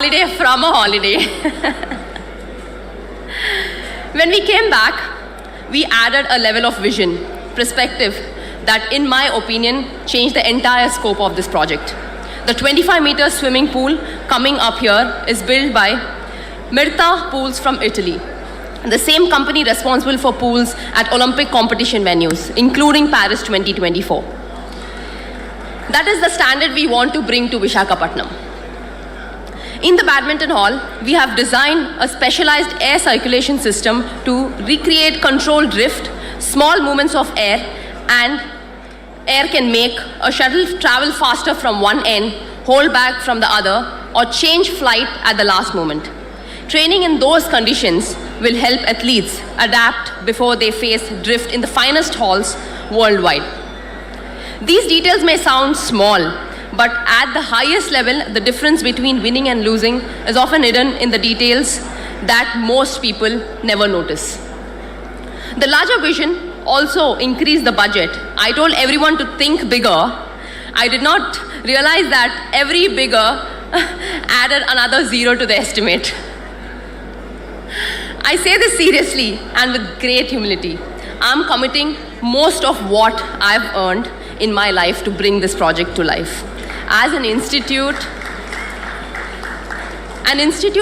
Holiday from a holiday. When we came back, we added a level of vision, perspective that, in my opinion, changed the entire scope of this project. The 25-meter swimming pool coming up here is built by Mirta Pools from Italy, the same company responsible for pools at Olympic competition venues, including Paris 2024. That is the standard we want to bring to Visakhapatnam. In the badminton hall, we have designed a specialized air circulation system to recreate controlled drift, small movements of air, and air can make a shuttle travel faster from one end, hold back from the other, or change flight at the last moment. Training in those conditions will help athletes adapt before they face drift in the finest halls worldwide. These details may sound small, but at the highest level, the difference between winning and losing is often hidden in the details that most people never notice. The larger vision also increased the budget. I told everyone to think bigger. I did not realize that every bigger added another zero to the estimate. I say this seriously and with great humility. I'm committing most of what I've earned in my life to bring this project to life. As an institute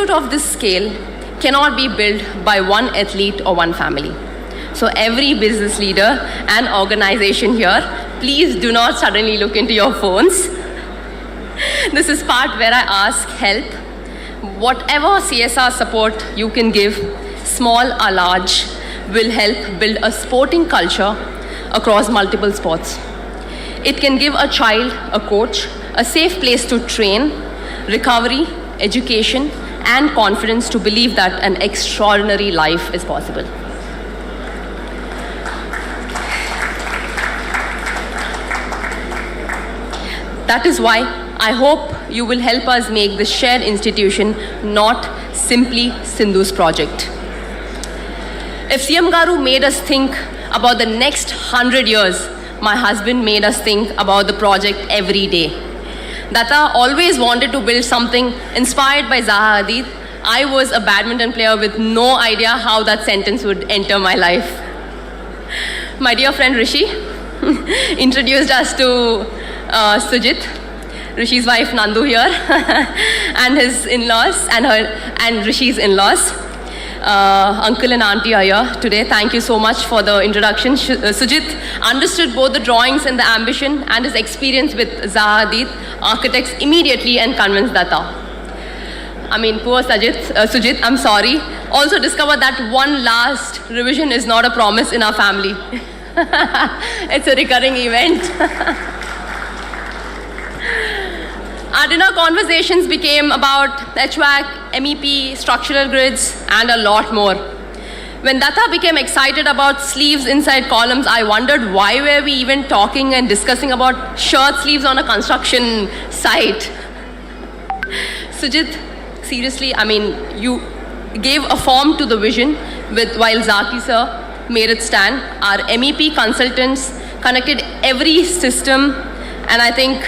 of this scale cannot be built by one athlete or one family. So every business leader and organization here, please do not suddenly look into your phones. This is part where I ask help. Whatever CSR support you can give, small or large, will help build a sporting culture across multiple sports. It can give a child a coach, a safe place to train, recovery, education, and confidence to believe that an extraordinary life is possible. That is why I hope you will help us make this shared institution not simply Sindhu's project. If CM Garu made us think about the next 100 years, my husband made us think about the project every day. Datta always wanted to build something inspired by Zaha Hadid. I was a badminton player with no idea how that sentence would enter my life. My dear friend Rishi introduced us to Sujit, Rishi's wife Nandu here, and his in-laws and Rishi's in-laws. Uncle and auntie are here today. Thank you so much for the introduction. Sujit understood both the drawings and the ambition, and his experience with Zaha Hadid architects immediately and convinced Datta. I mean, poor Sujit, I'm sorry. Also discovered that one last revision is not a promise in our family. It's a recurring event. Our dinner conversations became about HVAC, MEP, structural grids, and a lot more. When Datta became excited about sleeves inside columns, I wondered why were we even talking and discussing about shirt sleeves on a construction site. Sujit, seriously, I mean, you gave a form to the vision while Zaki sir made it stand. Our MEP consultants connected every system, and I think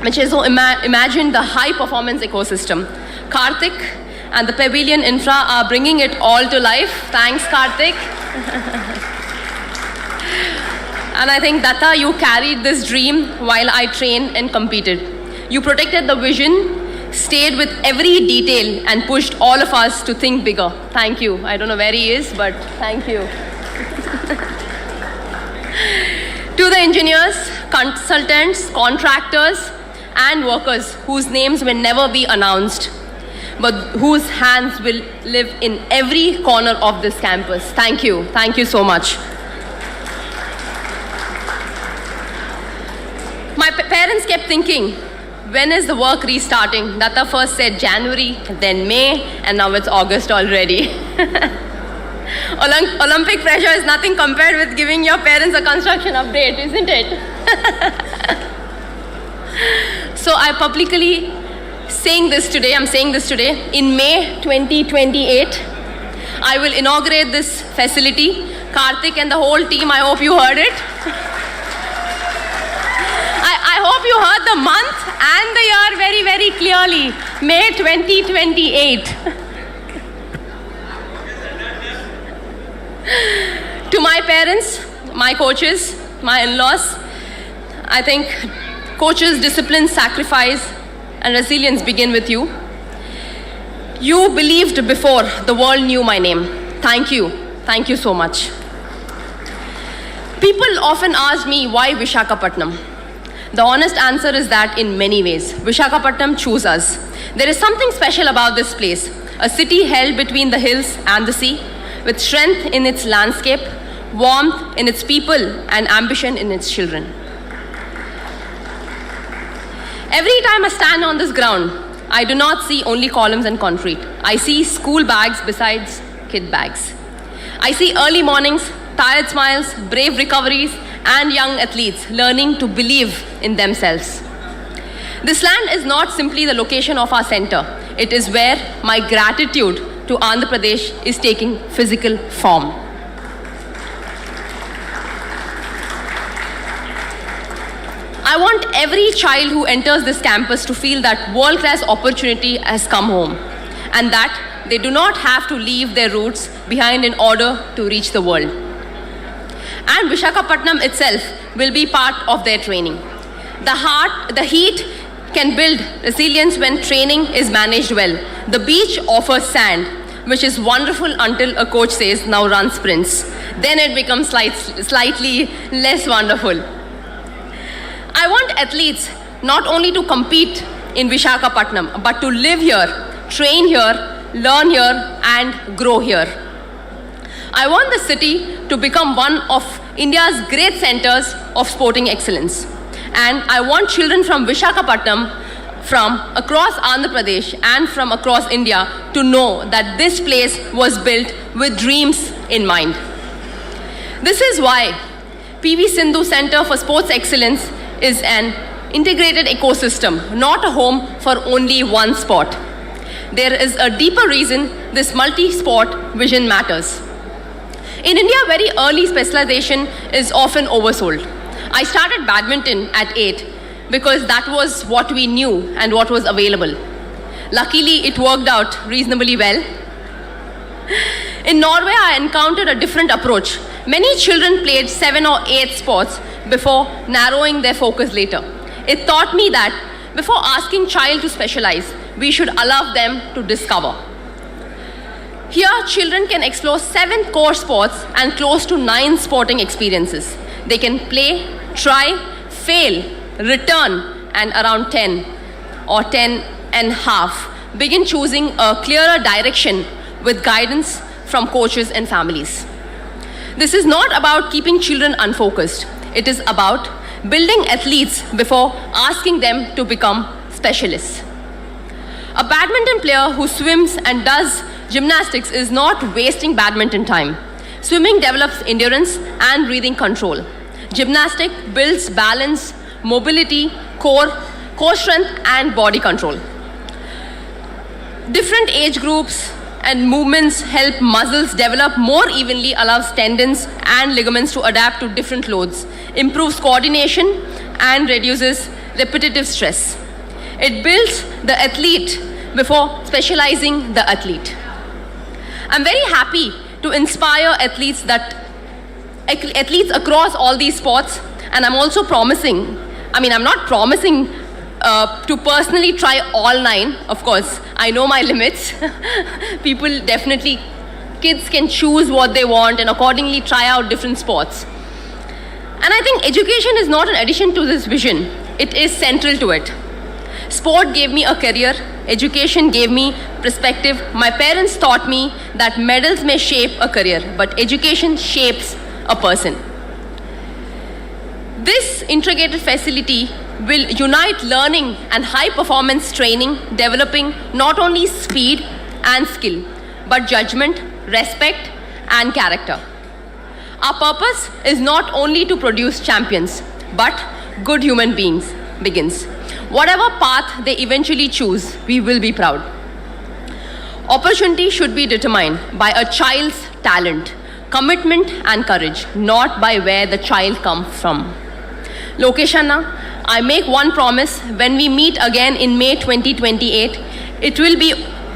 Michezo imagined the high-performance ecosystem. Karthik and the Pavilion Infra are bringing it all to life. Thanks, Karthik. And I think, Datta, you carried this dream while I trained and competed. You protected the vision, stayed with every detail, and pushed all of us to think bigger. Thank you. I don't know where he is, but thank you. To the engineers, consultants, contractors, and workers whose names will never be announced, but whose hands will live in every corner of this campus. Thank you. Thank you so much. My parents kept thinking, when is the work restarting? Datta first said January, then May, and now it's August already. Olympic pressure is nothing compared with giving your parents a construction update, isn't it? So I'm saying this today, in May 2028, I will inaugurate this facility. Karthik and the whole team, I hope you heard it. I hope you heard the month and the year very, very clearly. May 2028. To my parents, my coaches, my in-laws, I think coaches, discipline, sacrifice, and resilience begin with you. You believed before the world knew my name. Thank you. Thank you so much. People often ask me why Visakhapatnam. The honest answer is that in many ways, Visakhapatnam chose us. There is something special about this place, a city held between the hills and the sea, with strength in its landscape, warmth in its people, and ambition in its children. Every time I stand on this ground, I do not see only columns and concrete. I see school bags besides kid bags. I see early mornings, tired smiles, brave recoveries, and young athletes learning to believe in themselves. This land is not simply the location of our center. It is where my gratitude to Andhra Pradesh is taking physical form. I want every child who enters this campus to feel that world-class opportunity has come home and that they do not have to leave their roots behind in order to reach the world. And Visakhapatnam itself will be part of their training. The heat can build resilience when training is managed well. The beach offers sand, which is wonderful until a coach says, now run sprints. Then it becomes slightly less wonderful. I want athletes not only to compete in Visakhapatnam, but to live here, train here, learn here, and grow here. I want the city to become one of India's great centers of sporting excellence. And I want children from Visakhapatnam, from across Andhra Pradesh and from across India to know that this place was built with dreams in mind. This is why PV Sindhu Center for Sports Excellence is an integrated ecosystem, not a home for only one sport. There is a deeper reason this multi-sport vision matters. In India, very early specialization is often oversold. I started badminton at 8 because that was what we knew and what was available. Luckily, it worked out reasonably well. In Norway, I encountered a different approach. Many children played 7 or 8 sports before narrowing their focus later. It taught me that before asking child to specialize, we should allow them to discover. Here, children can explore 7 core sports and close to 9 sporting experiences. They can play, try, fail, return, and around 10 or 10 and a half, begin choosing a clearer direction with guidance from coaches and families. This is not about keeping children unfocused. It is about building athletes before asking them to become specialists. A badminton player who swims and does gymnastics is not wasting badminton time. Swimming develops endurance and breathing control. Gymnastics builds balance, mobility, core strength, and body control. Different age groups and movements help muscles develop more evenly, allows tendons and ligaments to adapt to different loads, improves coordination, and reduces repetitive stress. It builds the athlete before specializing the athlete. I'm very happy to inspire athletes across all these sports, and I'm also promising, I'm not promising to personally try all 9, of course. I know my limits. Kids can choose what they want and accordingly try out different sports. And I think education is not an addition to this vision. It is central to it. Sport gave me a career. Education gave me perspective. My parents taught me that medals may shape a career, but education shapes a person. This integrated facility will unite learning and high-performance training, developing not only speed and skill, but judgment, respect, and character. Our purpose is not only to produce champions, but good human beings begins. Whatever path they eventually choose, we will be proud. Opportunity should be determined by a child's talent, commitment, and courage, not by where the child comes from. Lokesh Anna, I make one promise: when we meet again in May 2028, it will be